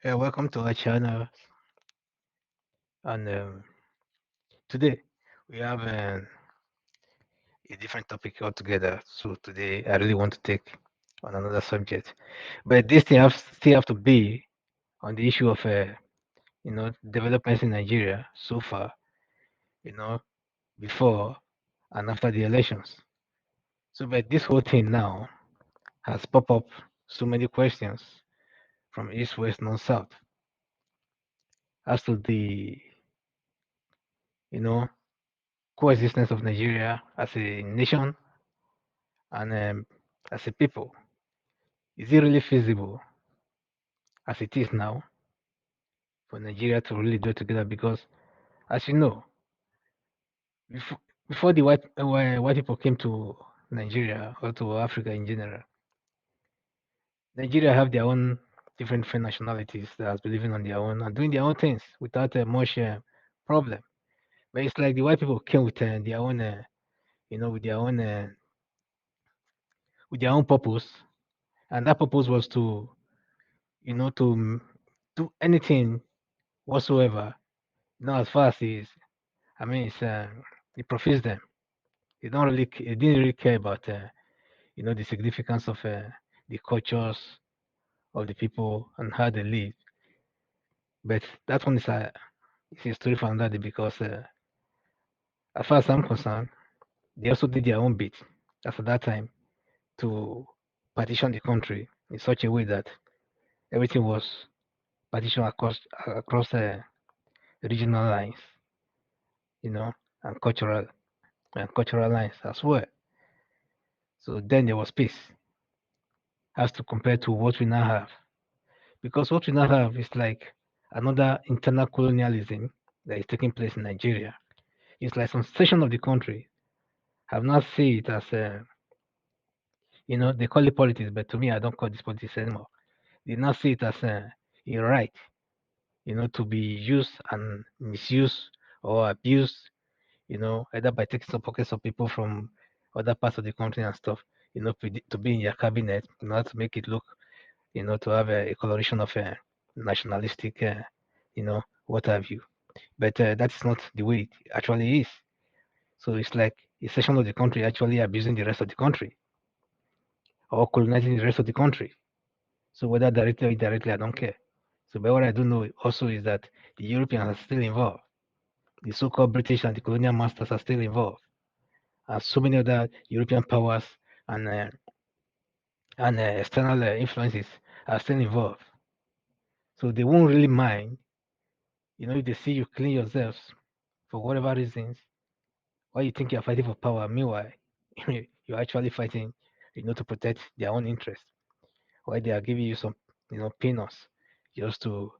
Yeah, welcome to our channel. And today we have a different topic altogether. So today I really want to take on another subject, but this thing still have to be on the issue of developments in Nigeria so far. You know, before and after the elections. So, but this whole thing now has popped up so many questions from east, west, north, south as to the you know coexistence of Nigeria as a nation and as a people. Is it really feasible as it is now for Nigeria to really do it together? Because, as you know, before, before the white people came to Nigeria or to Africa in general, Nigeria have their own different nationalities that has been living on their own and doing their own things without much problem. But it's like the white people came with their own, with their own purpose, and that purpose was to, do anything whatsoever. As far as I mean, it profits them. It didn't really care about, the significance of the cultures of the people and how they live. But that one is a story for another day because, as far as I'm concerned, they also did their own bit after that time to partition the country in such a way that everything was partitioned across regional lines, you know, and cultural lines as well. So then there was peace as to compare to what we now have. Because what we now have is like another internal colonialism that is taking place in Nigeria. It's like some section of the country have not seen it as, they call it politics, but to me, I don't call this politics anymore. They now see it as a right, to be used and misused or abused, either by taking some pockets of people from other parts of the country and stuff, to be in your cabinet, to make it look, to have a coloration of a nationalistic, what have you. But that is not the way it actually is. So it's like a section of the country actually abusing the rest of the country or colonizing the rest of the country. So whether directly or indirectly, I don't care. So but what I do know also is that the Europeans are still involved. The so-called British and the colonial masters are still involved. And so many other European powers and external influences are still involved. So they won't really mind, if they see you clean yourselves for whatever reasons, why you think you're fighting for power. Meanwhile, you're actually fighting, to protect their own interests. Why they are giving you some, peanuts just to,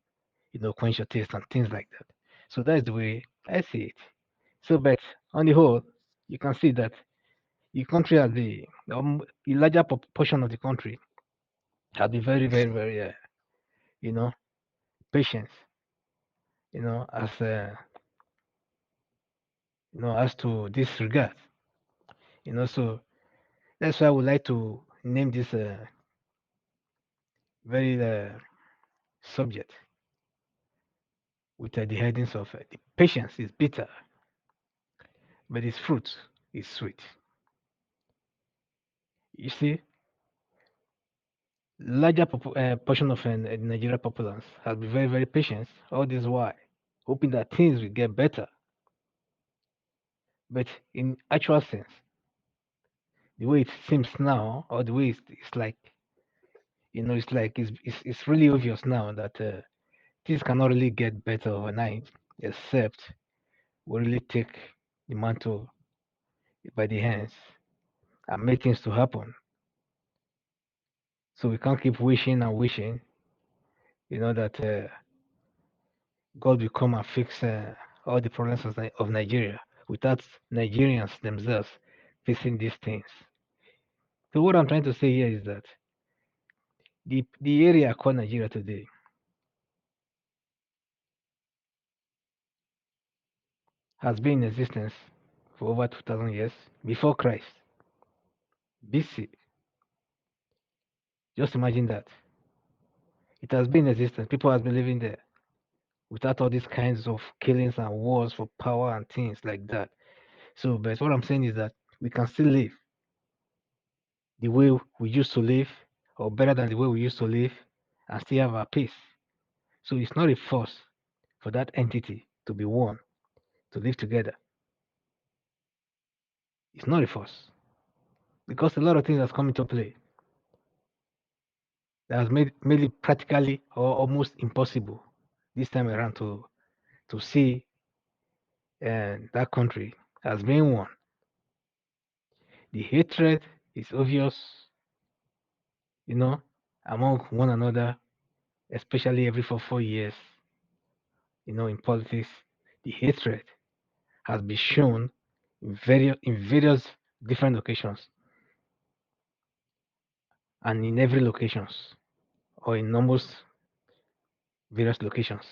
quench your taste and things like that. So that's the way I see it. So, but on the whole, you can see that the country has the larger portion of the country has been very, very, very, you know, patient, as as to this regard, So that's why I would like to name this very subject with the headings of the patience is bitter, but its fruit is sweet. You see, larger portion of the Nigeria populace has been very, very patient all this while, hoping that things will get better. But in actual sense, the way it seems now, or the way it's like, it's like it's really obvious now that things cannot really get better overnight, except we really take the mantle by the hands and make things to happen. So we can't keep wishing and wishing, that God will come and fix all the problems of Nigeria without Nigerians themselves fixing these things. So what I'm trying to say here is that the area called Nigeria today has been in existence for over 2,000 years before Christ, BC. Just imagine that. It has been in existence. People have been living there without all these kinds of killings and wars for power and things like that. So, but what I'm saying is that we can still live the way we used to live, or better than the way we used to live, and still have our peace. So it's not a force for that entity to be one, to live together. It's not a force because a lot of things has come into play that has made it practically or almost impossible this time around to see that country as being one. The hatred is obvious, you know, among one another, especially every 4 years, in politics. The hatred has been shown in various different occasions and in every locations or in almost various locations.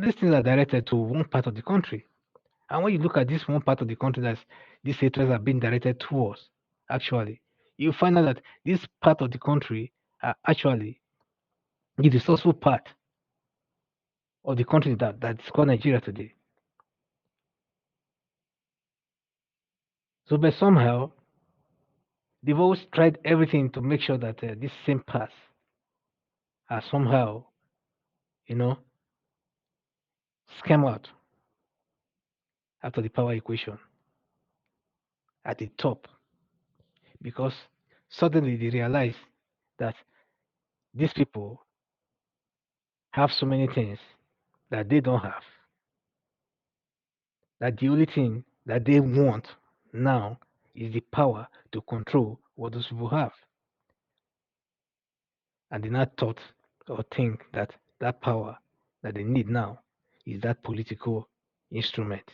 These things are directed to one part of the country. And when you look at this one part of the country that these hatreds are being directed towards, actually, you find out that this part of the country are actually the resourceful part of the country that's called Nigeria today. So, but somehow, they've always tried everything to make sure that this same path are somehow, you know, scam out of the power equation at the top because suddenly they realize that these people have so many things that they don't have. That the only thing that they want now is the power to control what those people have. And they not thought or think that that power that they need now is that political instrument.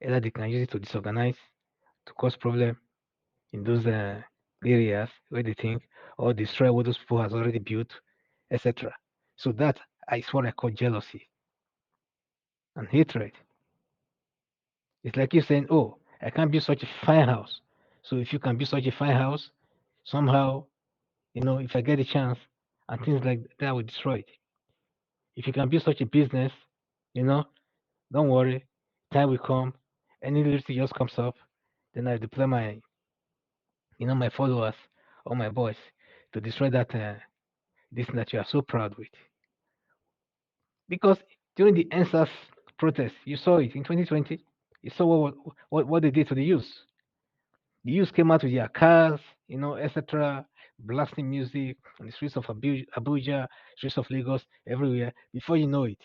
Either they can use it to disorganize, to cause problem in those areas where they think, or destroy what those people has already built, etc. So that is what I call jealousy and hatred. It's like you saying, "Oh, I can't build such a fine house. So if you can build such a fine house, somehow, if I get a chance and things like that, I will destroy it. If you can build such a business, you know, don't worry, time will come. Any little thing just comes up, then I deploy my followers or my boys to destroy that this thing that you are so proud with. Because during the NSAS protest, you saw it in 2020. You saw what they did to the youth. The youth came out with their cars, etc., blasting music on the streets of Abuja, streets of Lagos, everywhere. Before you know it,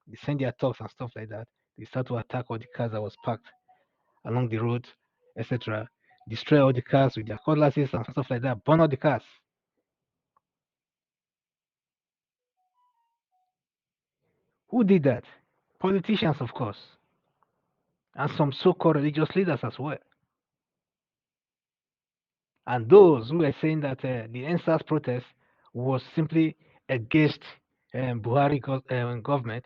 they send their talks and stuff like that. They start to attack all the cars that was parked along the road, etc. Destroy all the cars with their cutlasses and stuff like that. Burn all the cars. Who did that? Politicians, of course, and some so-called religious leaders as well. And those who were saying that the NSAS protest was simply against Buhari government,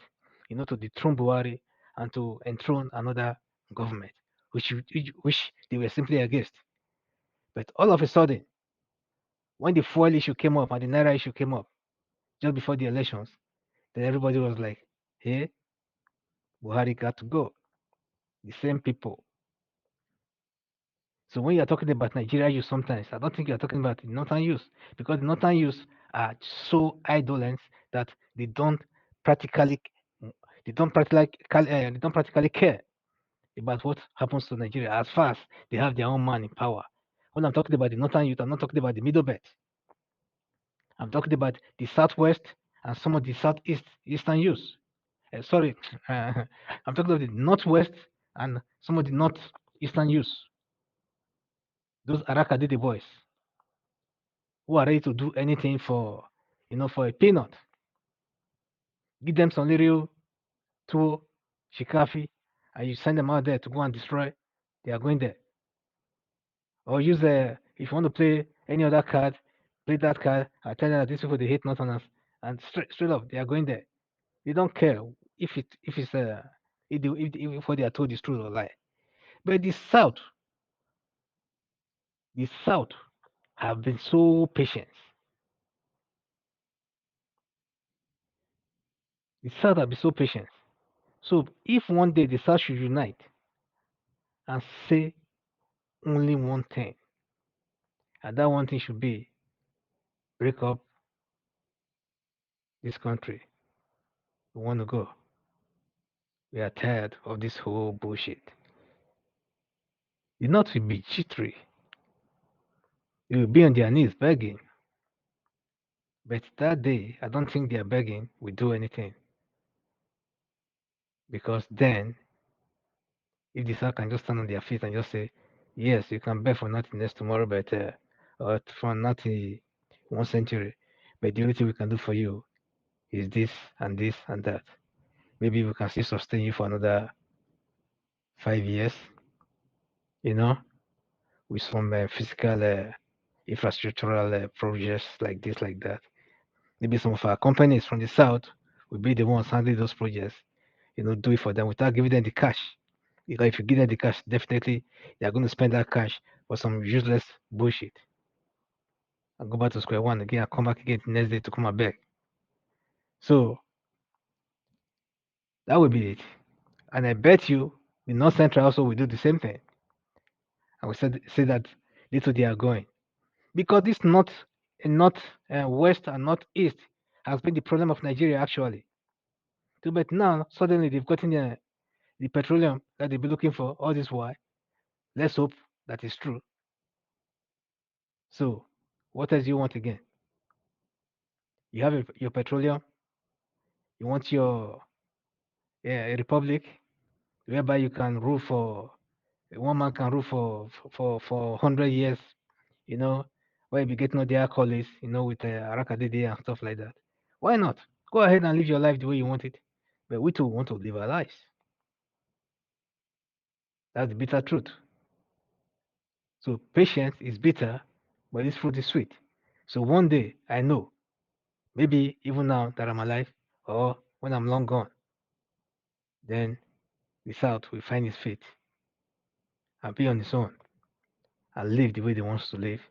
to dethrone Buhari and to enthrone another government, which they were simply against. But all of a sudden, when the fuel issue came up and the naira issue came up just before the elections, then everybody was like, "Hey, Buhari got to go." The same people. So when you're talking about Nigeria youth, sometimes I don't think you're talking about the northern youth because the northern youth are so idolent that they don't practically they don't practically care about what happens to Nigeria as far as they have their own man in power. When I'm talking about the northern youth, I'm not talking about the middle belt. I'm talking about the southwest and some of the southeast eastern youth. Sorry, I'm talking about the northwest and some of the northeastern youth. Those Arakadidi boys who are ready to do anything for a peanut. Give them some little tool, shikafi, and you send them out there to go and destroy. They are going there. Or use if you want to play any other card, play that card. I tell you that these people they hate northerners, and straight up they are going there. They don't care if it's if what they are told is true or lie. But the South have been so patient. The South have been so patient. So if one day the South should unite and say only one thing, and that one thing should be break up this country, we want to go. We are tired of this whole bullshit. The North will be jittery. They will be on their knees begging. But that day, I don't think their begging will do anything. Because then, if the South can just stand on their feet and just say, yes, you can beg for nothing next tomorrow, but or for nothing 1 century, but the only thing we can do for you is this and that. Maybe we can still sustain you for another 5 years, you know, with some physical, infrastructural projects like this, like that. Maybe some of our companies from the South will be the ones handling those projects, do it for them without giving them the cash. Because if you give them the cash, definitely they are going to spend that cash for some useless bullshit and go back to square one again and come back again the next day to come and beg. So that will be it. And I bet you the North Central also will do the same thing. And we say that little they are going. Because this North West and Northeast has been the problem of Nigeria actually. So, but now suddenly they've gotten the petroleum that they've been looking for all this while. Let's hope that is true. So, what else do you want again? You have your petroleum. You want your republic whereby you can rule for one man can rule for 100 years. You know, where you be getting all the accolades. With Arakadede and stuff like that. Why not? Go ahead and live your life the way you want it. But we too want to live our lives. That's the bitter truth. So patience is bitter, but this fruit is sweet. So one day I know, maybe even now that I'm alive, or when I'm long gone, then the South will find his feet and be on his own and live the way they want to live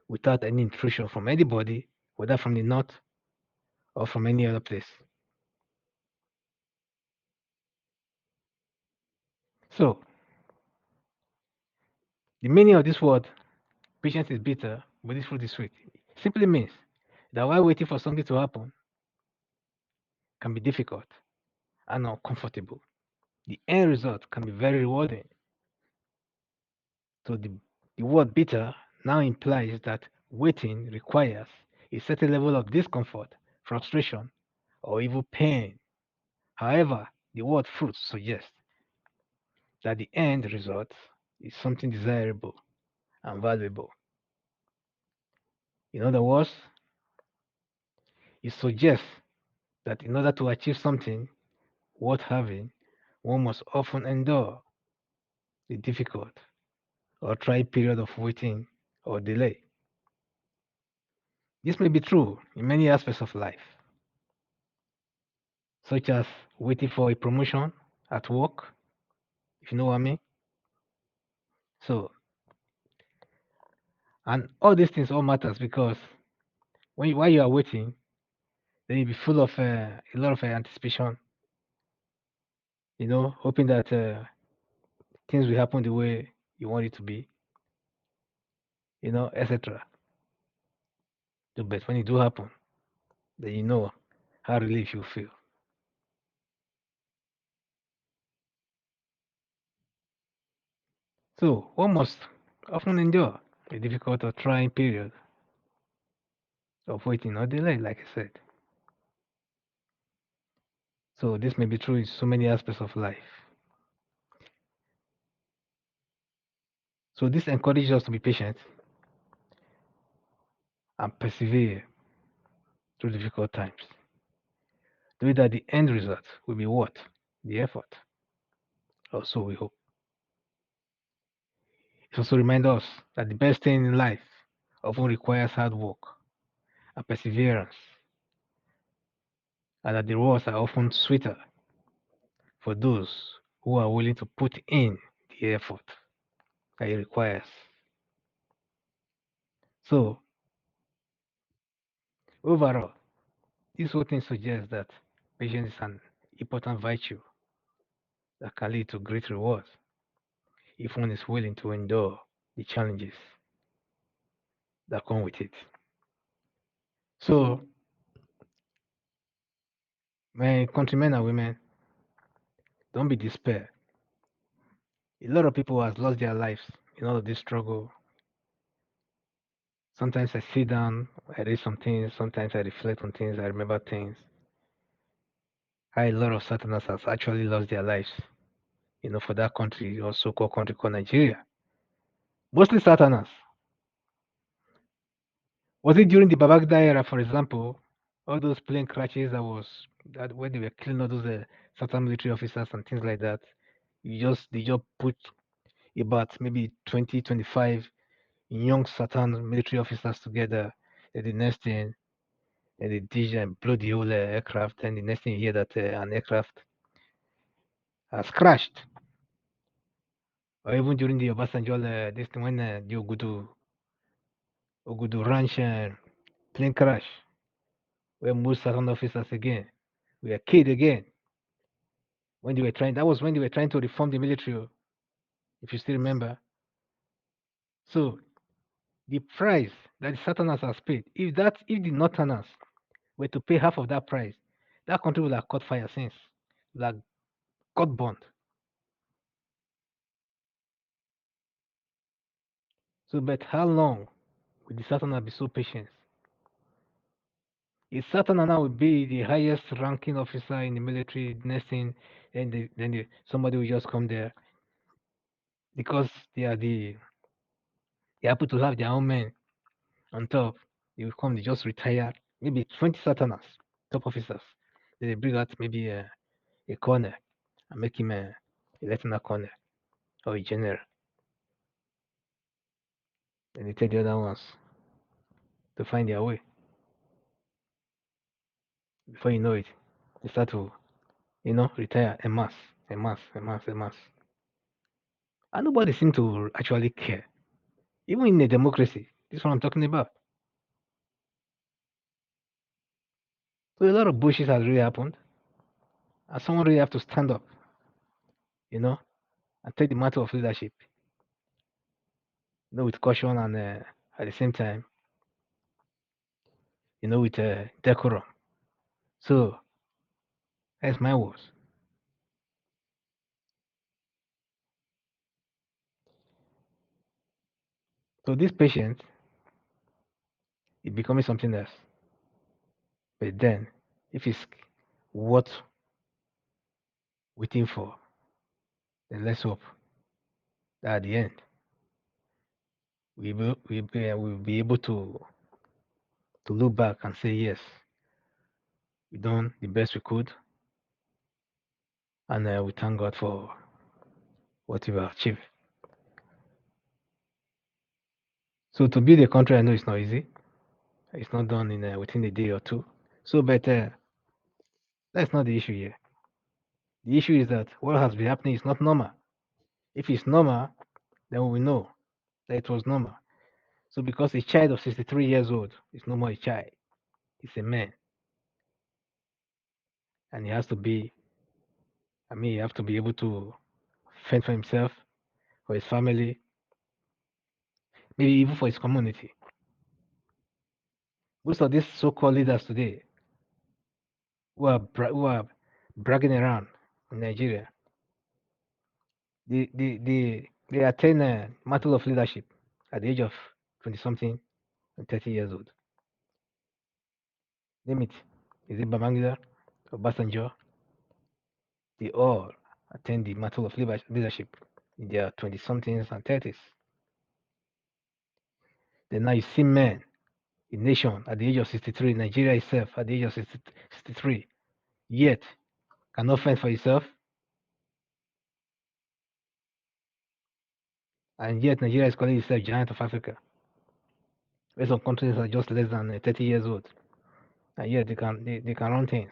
without any intrusion from anybody, whether from the North or from any other place. So the meaning of this word, patience is bitter, but this fruit is sweet, simply means that while waiting for something to happen can be difficult and uncomfortable, the end result can be very rewarding. So the word bitter now implies that waiting requires a certain level of discomfort, frustration, or even pain. However, the word fruit suggests that the end result is something desirable and valuable. In other words, it suggests that in order to achieve something worth having, one must often endure the difficult or trying period of waiting or delay. This may be true in many aspects of life, such as waiting for a promotion at work, if you know what I mean. So, and all these things all matters because while you are waiting, then you'll be full of a lot of anticipation, hoping that things will happen the way you want it to be, etc. So, but when it do happen, then you know how relief you feel. So, one must often endure a difficult or trying period of waiting or delay, like I said. So, this may be true in so many aspects of life. So, this encourages us to be patient and persevere through difficult times. Knowing that the end result will be what? The effort. Or so we hope. It also reminds us that the best thing in life often requires hard work and perseverance, and that the rewards are often sweeter for those who are willing to put in the effort that it requires. So, overall, this whole thing suggests that Patience is an important virtue that can lead to great rewards if one is willing to endure the challenges that come with it. So, my countrymen and women, don't be despair. A lot of people has lost their lives in all of this struggle. Sometimes I sit down, I read some things, sometimes I reflect on things, I remember things. How a lot of Southerners has actually lost their lives, for that country or so-called country called Nigeria. Mostly Southerners. Was it during the Babangida era, for example, all those plane crashes that when they were killing all those Southern military officers and things like that? They just put about maybe 20, 25 young Southern military officers together. And the next thing, and they ditch and blow the whole aircraft. And the next thing you hear that an aircraft has crashed. Or even during the Obasanjo, this thing when the Ogudu Ranch plane crash, where most Southern officers again were killed again when they were trying. That was when they were trying to reform the military, if you still remember. So the price that the Southerners has paid, if the Northerners were to pay half of that price, that country would have caught fire since, would have got burned. So, but how long will the Southerners be so patient? A Southerner now will be the highest ranking officer in the military, next thing, somebody will just come there because they happen to have their own men on top. They will come, they just retire, maybe 20 Southerners, top officers. Then they bring out maybe a colonel and make him a lieutenant colonel or a general. Then they take the other ones to find their way. Before you know it, they start to, retire en masse, en masse, en masse, en masse. And nobody seems to actually care. Even in a democracy, this is what I'm talking about. So a lot of bullshit has really happened. And someone really have to stand up, you know, and take the matter of leadership, with caution and at the same time, with decorum. So that's my words. So this patient is becoming something else. But then, if it's worth waiting for, then let's hope that at the end we'll be able to look back and say yes, we done the best we could, and we thank God for what we've achieved. So to build a country, I know it's not easy. It's not done in within a day or two. So, but that's not the issue here. The issue is that what has been happening is not normal. If it's normal, then we know that it was normal. So because a child of 63 years old is no more a child, it's a man, and he has to be. I mean, he have to be able to fend for himself, for his family, maybe even for his community. Most of these so-called leaders today who are bragging around in Nigeria, they attain a mantle of leadership at the age of 20 something and 30 years old. Name it. Is it Babangida or Basanjo? They all attain the mantle of leadership in their 20 somethings and 30s. Then now you see men, a nation at the age of 63, Nigeria itself at the age of 63, yet cannot fend for itself, and yet Nigeria is calling itself giant of Africa. Where some countries are just less than 30 years old, and yet they can run things,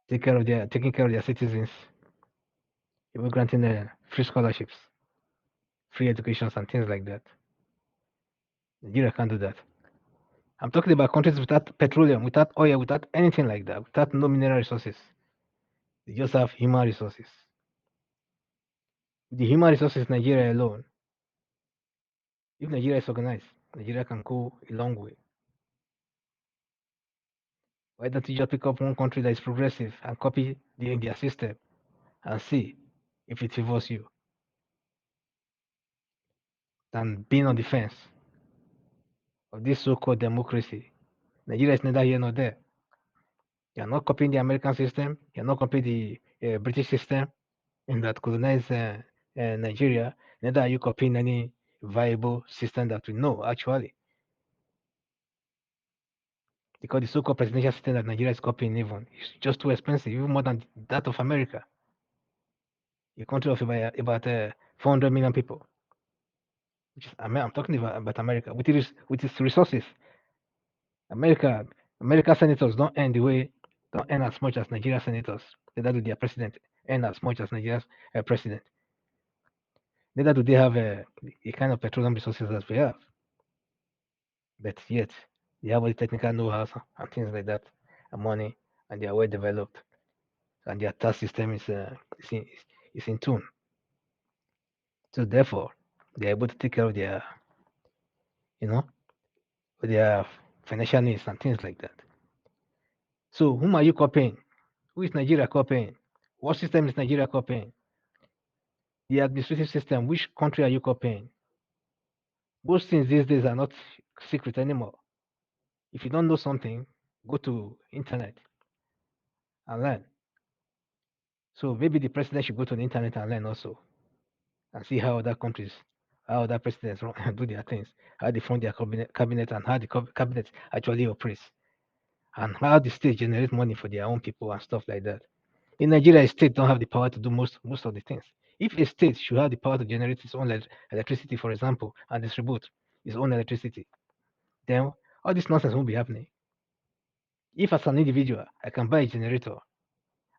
taking care of their citizens, even granting free scholarships, free educations, and things like that. Nigeria can't do that. I'm talking about countries without petroleum, without oil, without anything like that, without no mineral resources. They just have human resources. The human resources Nigeria alone, if Nigeria is organized, Nigeria can go a long way. Why don't you just pick up one country that is progressive and copy their system and see if it favors you than being on the fence of this so-called democracy? Nigeria is neither here nor there. You're not copying the American system. You're not copying the British system in that colonized Nigeria. Neither are you copying any viable system that we know actually. Because the so-called presidential system that Nigeria is copying even is just too expensive, even more than that of America, a country of about 400 million people. Which is, I'm talking about America with its resources. America America senators don't earn as much as Nigeria senators. Neither do their president earn as much as Nigeria's president. Neither do they have the kind of petroleum resources as we have. But yet they have all the technical know-how and things like that, and money, and they are well developed, and their tax system is in tune. So therefore, they are able to take care of you know their financial needs and things like that. So whom are you copying? Who is Nigeria copying? What system is Nigeria copying? The administrative system, which country are you copying? Most things these days are not secret anymore. If you don't know something, go to internet and learn. So maybe the president should go to the internet and learn also and see how other countries, how other presidents do their things, how they fund their cabinet and how the cabinet actually operates, and how the state generates money for their own people and stuff like that. In Nigeria, a state don't have the power to do most of the things. If a state should have the power to generate its own electricity, for example, and distribute its own electricity, then all this nonsense won't be happening. If as an individual I can buy a generator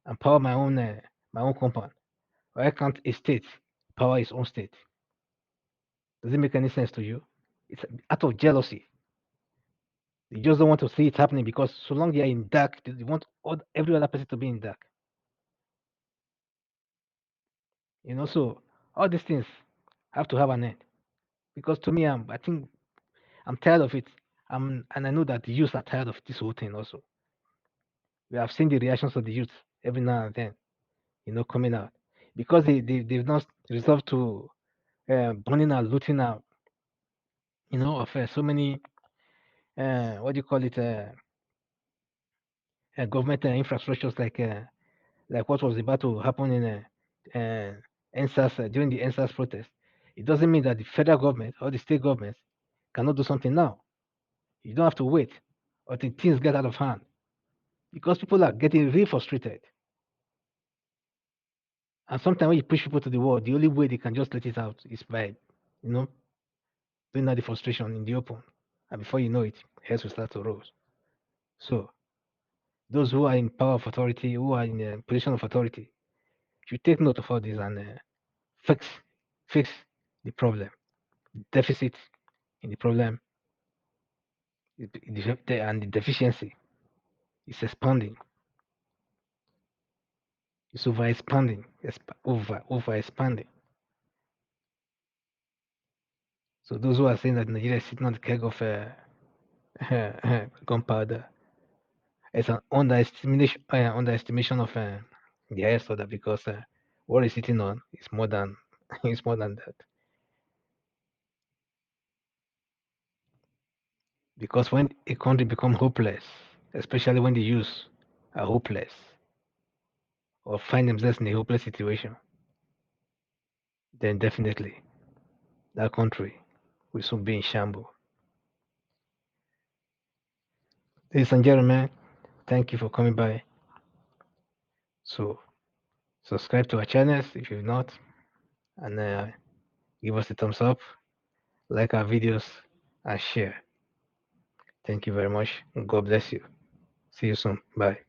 and power my own compound, why can't a state power its own state? Does it make any sense to you? It's out of jealousy. They just don't want to see it happening because so long they are in dark, they want every other person to be in dark. So all these things have to have an end. Because to me, I think I'm tired of it. And I know that the youth are tired of this whole thing also. We have seen the reactions of the youth every now and then, coming out. Because they've not resolved to burning and looting out, of so many, what do you call it, government infrastructures like what was about to happen in NSAS during the NSAS protest. It doesn't mean that the federal government or the state government cannot do something now. You don't have to wait until things get out of hand because people are getting really frustrated. And sometimes when you push people to the wall, the only way they can just let it out is by, you know, doing out the frustration in the open. And before you know it, heads will start to roll. So those who are in power of authority, who are in a position of authority, should take note of all this and fix fix the problem. Deficit in the problem and the deficiency is expanding. It's over expanding, over expanding. So those who are saying that Nigeria is sitting on the keg of gunpowder, it's an underestimation of the highest order because what it's sitting on is more than it's more than that. Because when a country becomes hopeless, especially when the youth are hopeless or find themselves in a hopeless situation, then definitely that country will soon be in shambles. Ladies and gentlemen, thank you for coming by. So subscribe to our channels if you've not, and give us a thumbs up, like our videos, and share. Thank you very much. God bless you. See you soon. Bye.